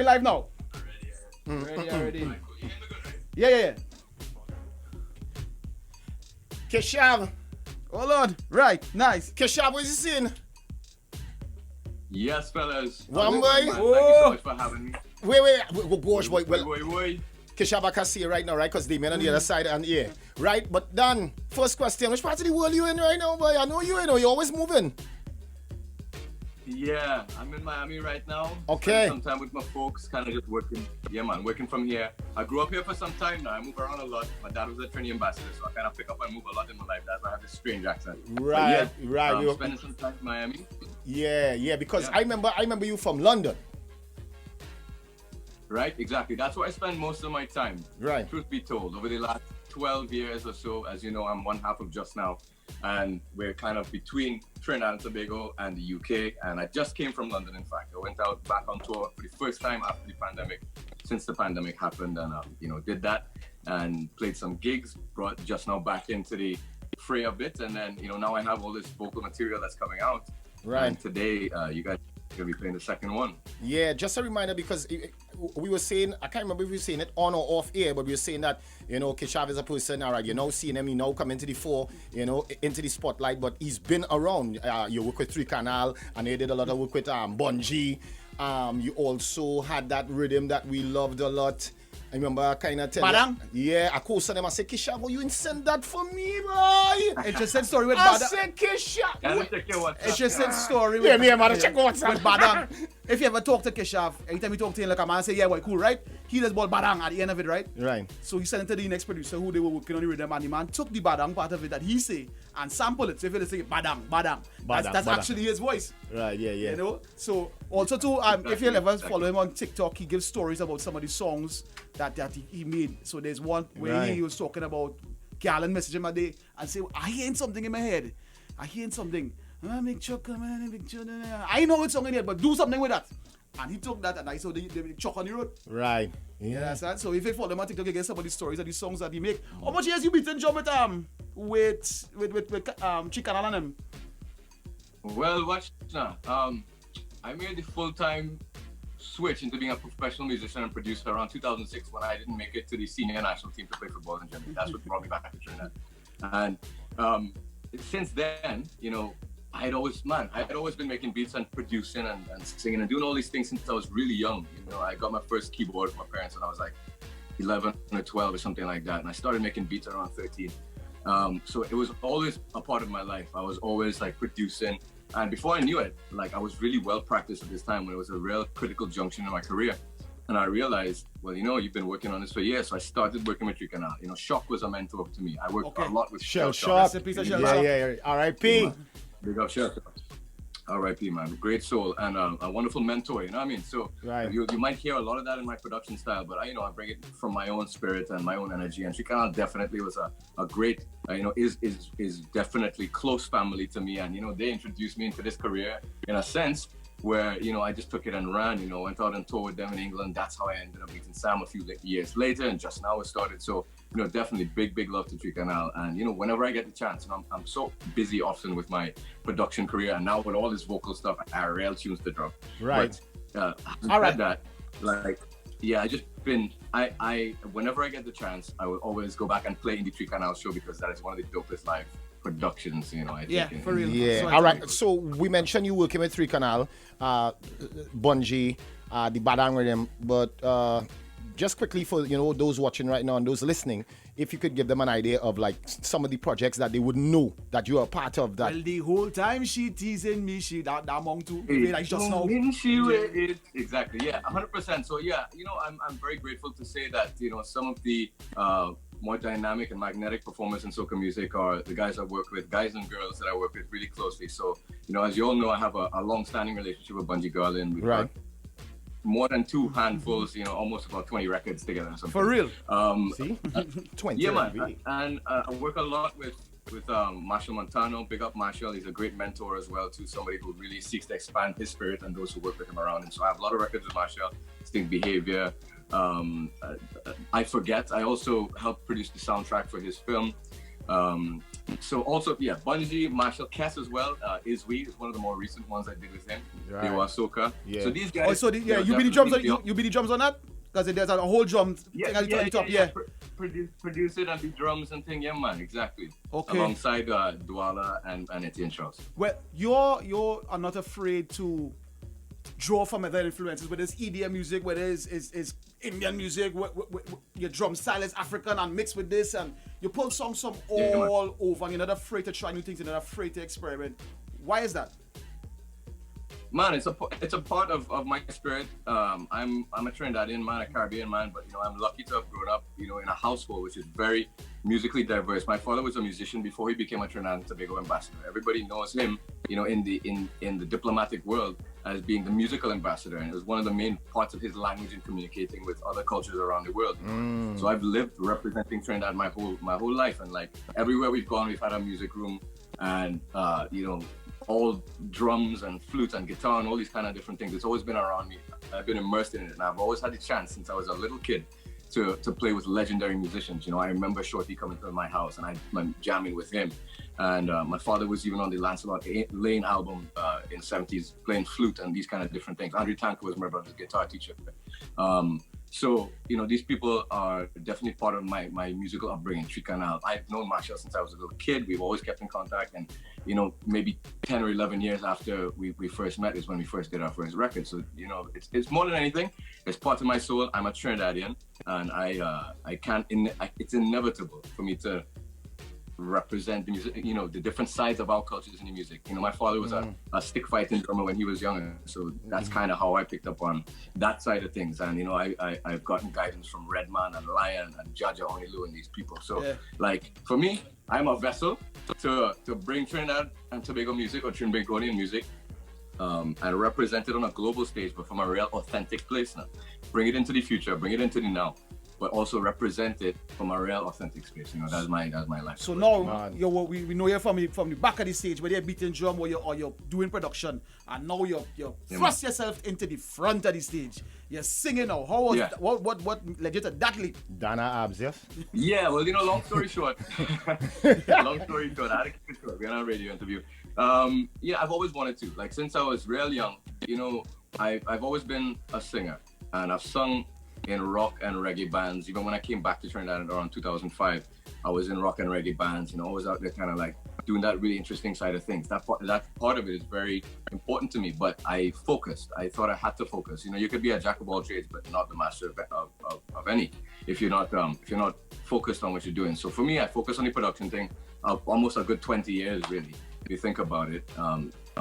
we live now? Already. Yeah. Keshav. Oh Lord. Right. Nice. Keshav, what you saying? Yes, fellas. One boy. Thank you so much for having me. Wait, gosh, boy. Well, Wait. Keshav, I can see you right now, right? Because they men on the other side and yeah. Right? But Dan, first question. Which part of the world you in right now, boy? I know you're always moving. Yeah, I'm in Miami right now. Okay. Spending some time with my folks, kind of just working. Yeah, man, working from here. I grew up here for some time now. I move around a lot. My dad was a training ambassador, so I kind of pick up and move a lot in my life. That's why I have this strange accent. Right. Spending some time in Miami. Yeah. Because I remember you from London. Right, exactly. That's where I spend most of my time. Right. Truth be told, over the last 12 years or so, as you know, I'm one half of Just Now. And we're kind of between Trinidad and Tobago and the UK. And I just came from London, in fact. I went out back on tour for the first time after the pandemic, since the pandemic happened, and did that and played some gigs, brought Just Now back into the fray a bit. And then, now I have all this vocal material that's coming out. Right. And today, you guys are going to be playing the second one. Yeah, just a reminder, because we were saying, I can't remember if we were saying it on or off air, but we were saying that, Keshav is a person, all right, seeing him, come into the fore, into the spotlight, but he's been around. You work with Three Canal, and you did a lot of work with Bungie. You also had that rhythm that we loved a lot. I remember kind of telling Badang? Yeah, I called them and said, Keshav, you send that for me, boy? It just said story with I Badang. said, Keshav. Can I check your WhatsApp? It just said story Yeah, with man, check WhatsApp. with Badang. If you ever talk to Keshav, anytime you talk to him like a man, say, yeah, boy, cool, right? He does ball Badang at the end of it, right? Right. So he sent it to the next producer who they were working on the rhythm, and the man took the Badang part of it that he say and sample it. So if you say Badang. That's Badang. actually his voice. Right, yeah. So also too, if you'll ever follow him on TikTok, he gives stories about some of the songs that he made. So there's one where he was talking about Galen message him a day and say, I hearing something in my head. I hearing something. Make sure come on, make sure. I know it's song in here, but do something with that. And he took that and I saw the chalk on the road. Right. Yeah. So if you follow him on TikTok, you get some of the stories and the songs that he make. How much years you beaten job with Chicanal and him? Well, watch now. I made the full-time switch into being a professional musician and producer around 2006 when I didn't make it to the senior national team to play football in Germany. That's what brought me back to Trinidad. And since then, I had always been making beats and producing and singing and doing all these things since I was really young. I got my first keyboard from my parents when I was like 11 or 12 or something like that. And I started making beats around 13. So it was always a part of my life. I was always like producing. And before I knew it, like I was really well practiced at this time when it was a real critical junction in my career. And I realized, well, you've been working on this for years. So I started working with Three Canal. Shock was a mentor to me. I worked a lot with Shal. Yeah. R.I.P. Big up Shal. R.I.P. man, great soul and a wonderful mentor. You know what I mean? So right. you might hear a lot of that in my production style, but I bring it from my own spirit and my own energy. And Three Canal definitely was a great, is definitely close family to me. And they introduced me into this career in a sense where I just took it and ran. Went out and toured with them in England. That's how I ended up meeting Sam a few years later, and Just Now it started. So definitely big love to Three Canal. And whenever I get the chance, I'm so busy often with my production career, and now with all this vocal stuff, I have real tunes to drop. Right. But, all right. That, I whenever I get the chance, I will always go back and play in the Three Canal show because that is one of the dopest live productions, I think. For real. Yeah. All right. So we mentioned you working with Three Canal, Bungie, the Badang Rhythm, but just quickly for those watching right now and those listening, if you could give them an idea of like some of the projects that they would know that you are part of. That well, the whole time she teasing me, she that among two, like Just Now. Exactly. Yeah, 100%. So yeah, I'm very grateful to say that some of the more dynamic and magnetic performers in soca music are the guys I work with, guys and girls that I work with really closely. So as you all know, I have a long-standing relationship with Bungie Garland. We've got more than two handfuls, almost about 20 records together or something. For real? See? 20. Yeah, man. And I work a lot with Marshall Montano. Big up Marshall. He's a great mentor as well, too. Somebody who really seeks to expand his spirit and those who work with him around. And so I have a lot of records with Marshall. Distinct Behavior. I Forget. I also helped produce the soundtrack for his film. So also, yeah, Bungie, Marshall, Kess as well. Is one of the more recent ones I did with him. Right. They were Soca. Yeah. So these guys. You be the drums on you be the drums on that? Because there's a whole drum thing at the top. Produce it and the drums and thing, yeah, man, exactly. Okay. Alongside Douala and Etienne Charles. Well, you are not afraid to draw from other influences, whether it's EDM music, whether it's Indian music, your drum style is African and mixed with this, and you pull songs from all over, and you're not afraid to try new things, you're not afraid to experiment. Why is that? Man, it's a part of my spirit. I'm a Trinidadian man, a Caribbean man, but I'm lucky to have grown up, in a household which is very musically diverse. My father was a musician before he became a Trinidad and Tobago ambassador. Everybody knows him, in the diplomatic world as being the musical ambassador, and it was one of the main parts of his language in communicating with other cultures around the world. So I've lived representing Trinidad my whole life, and like everywhere we've gone, we've had a music room, and all drums and flute and guitar and all these kind of different things. It's always been around me. I've been immersed in it, and I've always had the chance since I was a little kid to play with legendary musicians. I remember Shorty coming to my house and I'm jamming with him. And my father was even on the Lancelot Lane album in the 70s, playing flute and these kind of different things. Andrew Tanker was my brother's guitar teacher. So, these people are definitely part of my musical upbringing, Tricanal. I've known Marshall since I was a little kid. We've always kept in contact, and, maybe 10 or 11 years after we first met is when we first did our first record. So, it's more than anything. It's part of my soul. I'm a Trinidadian, and it's inevitable for me to represent the music, the different sides of our cultures in the music. My father was a stick fighting drummer when he was younger, so that's kind of how I picked up on that side of things. And I've gotten guidance from Redman and Lion and Jaja Onilu and these people. So like for me, I'm a vessel to bring Trinidad and Tobago music or Trinbagonian music and represent it on a global stage, but from a real authentic place now. Bring it into the future, bring it into the now, but also represent it from a real authentic space. That's my life. So now we know you're from the back of the stage, where you're beating drum or you're doing production, and now you're thrust yourself into the front of the stage. You're singing now. How was what led you to that leap? Dana Abs, yes? Yeah, well, long story short. I had to keep it short. We're on a radio interview. I've always wanted to. Like since I was real young, I've always been a singer, and I've sung in rock and reggae bands. Even when I came back to Trinidad around 2005, I was in rock and reggae bands. I was out there kind of like doing that really interesting side of things. That part of it is very important to me, but I focused. I thought I had to focus. You could be a jack of all trades, but not the master of any if you're not focused on what you're doing. So for me, I focused on the production thing almost a good 20 years, really, if you think about it.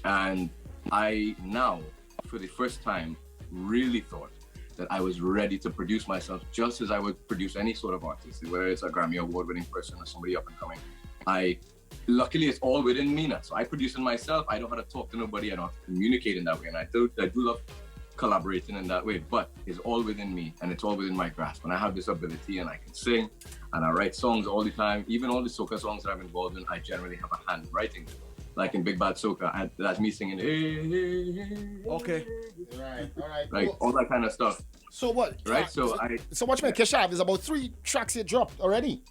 And I now, for the first time, really thought that I was ready to produce myself just as I would produce any sort of artist, whether it's a Grammy award-winning person or somebody up and coming. Luckily, it's all within me now. So I produce it myself. I don't have to talk to nobody. I don't have to communicate in that way. And I do love collaborating in that way, but it's all within me and it's all within my grasp. And I have this ability, and I can sing and I write songs all the time. Even all the soca songs that I'm involved in, I generally have a hand writing them. Like in Big Bad Soca, that's me singing. Okay. Right. All right. Like all that kind of stuff. So what? Right. So watch me, Keshav. There's about 3 tracks you dropped already.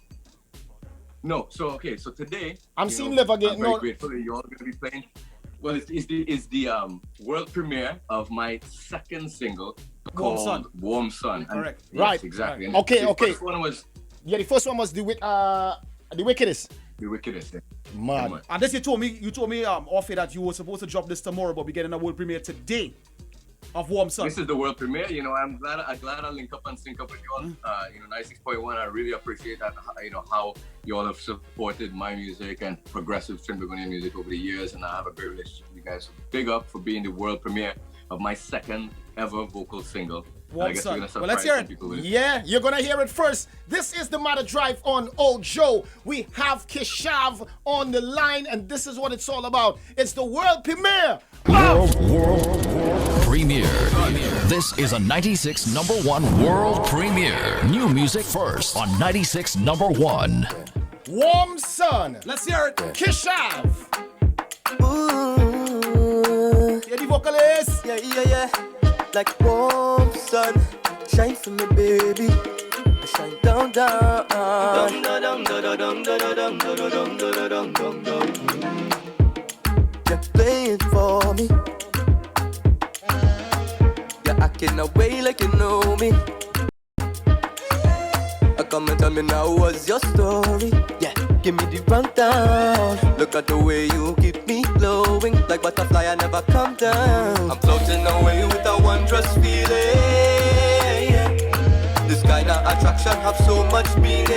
No. So today I'm seeing Live Again. I'm very grateful that you're all going to be playing. Well, it's the world premiere of my second single called Warm Sun. Correct. Yes, right. Exactly. And Okay. The first one was. Yeah, the first one was the Wickedest. The Wickedest. Yeah. Man. And this you told me off that you were supposed to drop this tomorrow, but we're getting a world premiere today of Warm Sun. This is the world premiere. I'm glad I link up and sync up with you all. 96.1. I really appreciate that. How you all have supported my music and progressive Trinbagonian music over the years, and I have a great relationship with you guys. So big up for being the world premiere of my second ever vocal single. Warm Sun. Well, let's hear it. Yeah, you're gonna hear it first. This is the Matter Drive on Old Joe. We have Keshav on the line, and this is what it's all about. It's the world premiere. World premiere. This is a 96 #1 world premiere. New music first on 96 #1. Warm Sun. Let's hear it. Keshav. Ooh. Yeah, the vocalist. Yeah. Like warm sun, shine for me, baby. shine down, down. You're playing for me. You're acting away like you know me. Come and tell me now what's your story. Yeah, give me the rundown. Look at the way you keep me glowing. Like butterfly, I never come down. I'm floating away with a wondrous feeling. Yeah. This kind of attraction have so much meaning.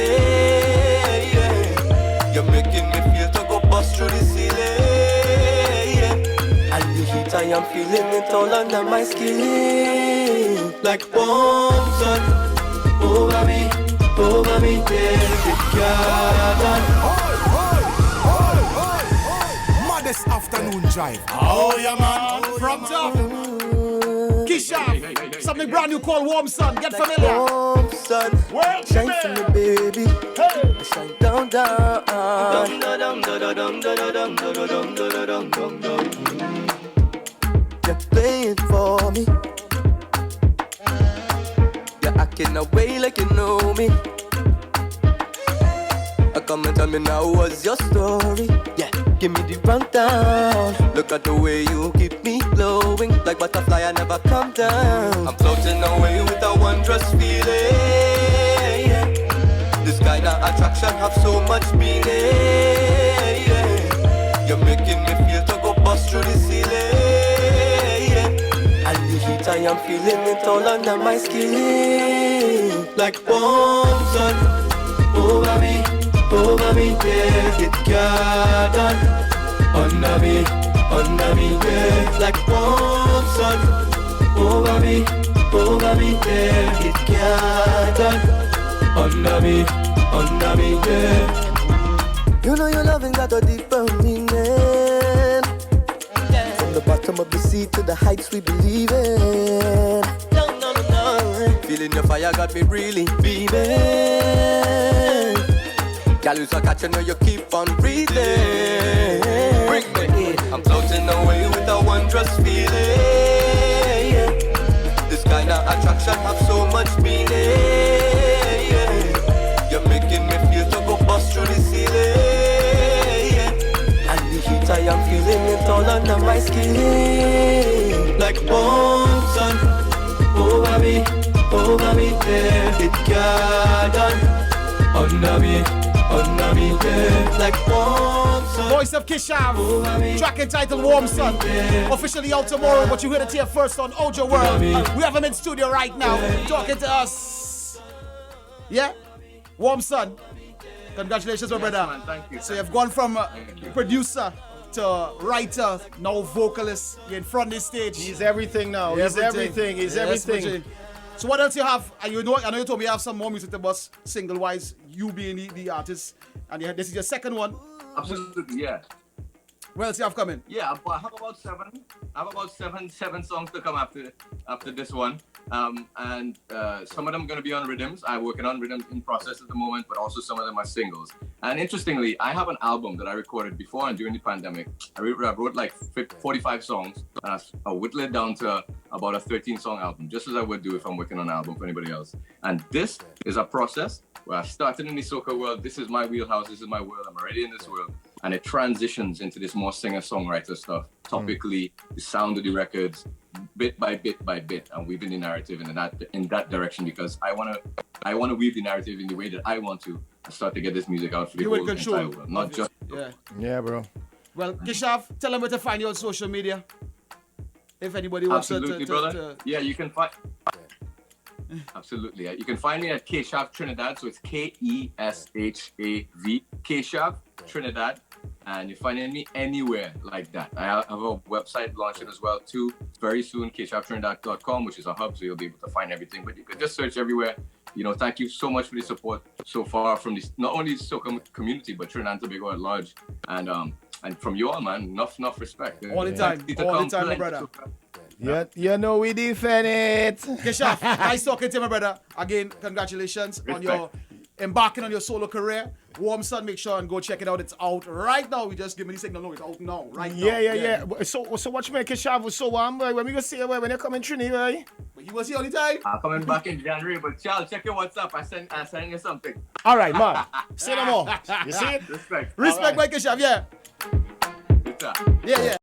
Yeah. You're making me feel to go bust through the ceiling. Yeah. And the heat I am feeling it all under my skin. Like warm sun over me. Over me, there's a garden. Modest afternoon drive. Oh, yeah, man. From top. Keshav. Something brand new called Warm Sun. Get like familiar. Warm sun. Shine for me, baby. Hey. Shine down, down. You're playing for me. Acting away like you know me. Come and tell me now what's your story. Yeah, give me the rundown. Look at the way you keep me glowing. Like butterfly, I never come down. I'm floating away with a wondrous feeling. Yeah. This kind of attraction have so much meaning. Yeah. You're making me feel to go bust through the ceiling. Yeah. And the heat I am feeling it all under my skin. Like warm sun over me, there's it garden. Under me, yeah. Like warm sun over me, there's it garden. Under me, yeah. You know your loving got a deeper meaning. Yeah. From the bottom of the sea to the heights we believe in. Feeling your fire got me really beaming. Girl, you so catching when you keep on breathing. Bring me in. I'm floating away with a wondrous feeling. Yeah. This kind of attraction have so much meaning. Yeah. You're making me feel to go bust through the ceiling. Yeah. And the heat I am feeling it all under my skin. Like warm sun over me, there's it garden. Under me, yeah. Like warm sun. Voice of Keshav, track entitled Warm Sun. Officially out tomorrow, but you heard it here first on Ojo World. We have him in studio right now, talking to us. Yeah? Warm Sun. Congratulations, my brother. Man, thank you. So you've gone from producer to writer, now vocalist. You're in front of the stage. He's everything now. He's everything. He's Yes, everything. so what else you have? I know you told me you have some more music to bust single-wise, you being the artist. And this is your second one. Absolutely, yeah. What else you have coming? Yeah, I have about seven songs to come after this one. And some of them are going to be on rhythms. I'm working on rhythms in process at the moment, but also some of them are singles. And interestingly, I have an album that I recorded before and during the pandemic. I wrote like 45 songs, and I whittled it down to about a 13-song album, just as I would do if I'm working on an album for anybody else. And this is a process where I started in the soca world. This is my wheelhouse. This is my world. I'm already in this world. And it transitions into this more singer-songwriter stuff. Topically, the sound of the records, bit by bit, and weaving the narrative in that direction, because I wanna weave the narrative in the way that I want to and start to get this music out for the whole entire world, not just. Yeah, bro. Well, Keshav, tell them where to find you on social media. If anybody wants Absolutely, brother. Yeah, you can find. Absolutely. You can find me at Keshav Trinidad. So it's Keshav, Keshav Trinidad. And you're finding me anywhere like that. I have a website launching as well too. Very soon, KeshavTrinidad.com, which is a hub, so you'll be able to find everything. But you can just search everywhere. You know, thank you so much for the support so far from this, not only the soca community, but Trinidad and Tobago at large. And from you all, man, enough respect. All the time, my brother. Yeah, you know we defend it. Keshav, nice talking to you, my brother. Again, congratulations on your embarking on your solo career. Warm Sun, make sure and go check it out. It's out right now. We just give me the signal. No, it's out now. Right now. Yeah. So what you make Keshav so when we go see you when you come in Trinity, right? But you was here all the time. I'm coming back in January, but Shal, check your WhatsApp. I send you something. All right, man. Say no more. You see it? Respect. Respect, Mike Keshav, yeah. Good time. Yeah.